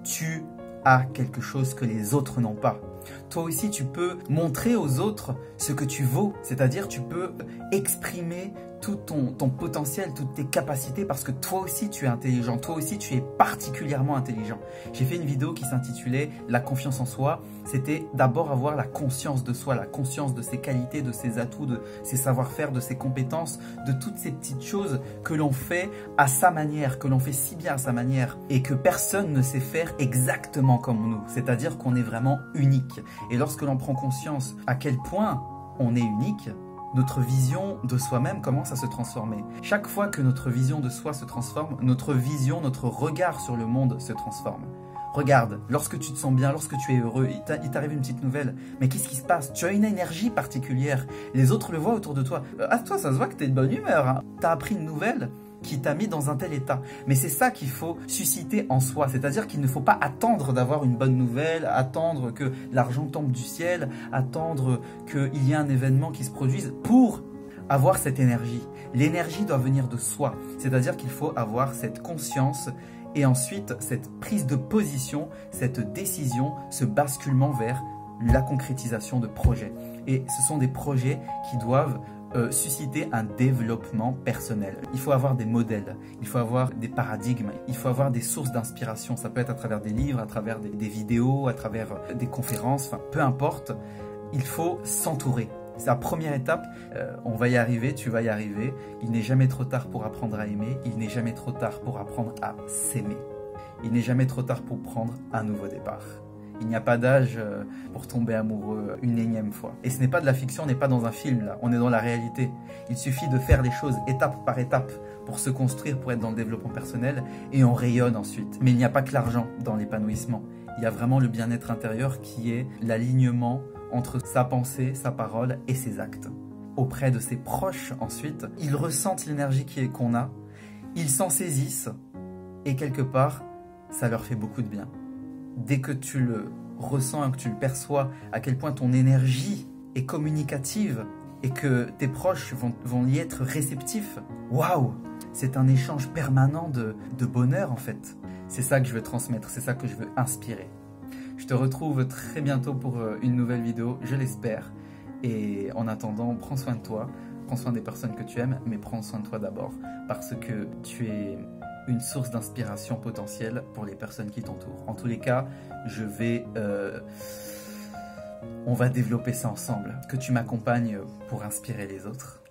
tu as quelque chose que les autres n'ont pas. Toi aussi, tu peux montrer aux autres ce que tu vaux, c'est-à-dire tu peux exprimer tout ton potentiel, toutes tes capacités parce que toi aussi tu es intelligent, toi aussi tu es particulièrement intelligent. J'ai fait une vidéo qui s'intitulait « La confiance en soi ». C'était d'abord avoir la conscience de soi, la conscience de ses qualités, de ses atouts, de ses savoir-faire, de ses compétences, de toutes ces petites choses que l'on fait à sa manière, que l'on fait si bien à sa manière et que personne ne sait faire exactement comme nous. C'est-à-dire qu'on est vraiment unique. Et lorsque l'on prend conscience à quel point on est unique, notre vision de soi-même commence à se transformer. Chaque fois que notre vision de soi se transforme, notre vision, notre regard sur le monde se transforme. Regarde, lorsque tu te sens bien, lorsque tu es heureux, il t'arrive une petite nouvelle. Mais qu'est-ce qui se passe? Tu as une énergie particulière. Les autres le voient autour de toi. À toi, ça se voit que tu es de bonne humeur. Hein. Tu as appris une nouvelle qui t'a mis dans un tel état. Mais c'est ça qu'il faut susciter en soi. C'est-à-dire qu'il ne faut pas attendre d'avoir une bonne nouvelle, attendre que l'argent tombe du ciel, attendre qu'il y ait un événement qui se produise pour avoir cette énergie. L'énergie doit venir de soi. C'est-à-dire qu'il faut avoir cette conscience et ensuite cette prise de position, cette décision, ce basculement vers la concrétisation de projets. Et ce sont des projets qui doivent susciter un développement personnel. Il faut avoir des modèles, il faut avoir des paradigmes, il faut avoir des sources d'inspiration. Ça peut être à travers des livres, à travers des vidéos, à travers des conférences, enfin, peu importe. Il faut s'entourer. C'est la première étape. On va y arriver, tu vas y arriver. Il n'est jamais trop tard pour apprendre à aimer. Il n'est jamais trop tard pour apprendre à s'aimer. Il n'est jamais trop tard pour prendre un nouveau départ. Il n'y a pas d'âge pour tomber amoureux une énième fois. Et ce n'est pas de la fiction, on n'est pas dans un film là, on est dans la réalité. Il suffit de faire les choses étape par étape pour se construire, pour être dans le développement personnel et on rayonne ensuite. Mais il n'y a pas que l'argent dans l'épanouissement. Il y a vraiment le bien-être intérieur qui est l'alignement entre sa pensée, sa parole et ses actes. Auprès de ses proches ensuite, ils ressentent l'énergie qu'on a, ils s'en saisissent et quelque part, ça leur fait beaucoup de bien. Dès que tu le ressens et que tu le perçois, à quel point ton énergie est communicative et que tes proches vont y être réceptifs, waouh! C'est un échange permanent de bonheur en fait. C'est ça que je veux transmettre, c'est ça que je veux inspirer. Je te retrouve très bientôt pour une nouvelle vidéo, je l'espère. Et en attendant, prends soin de toi, prends soin des personnes que tu aimes, mais prends soin de toi d'abord parce que tu es une source d'inspiration potentielle pour les personnes qui t'entourent. En tous les cas, on va développer ça ensemble. Que tu m'accompagnes pour inspirer les autres.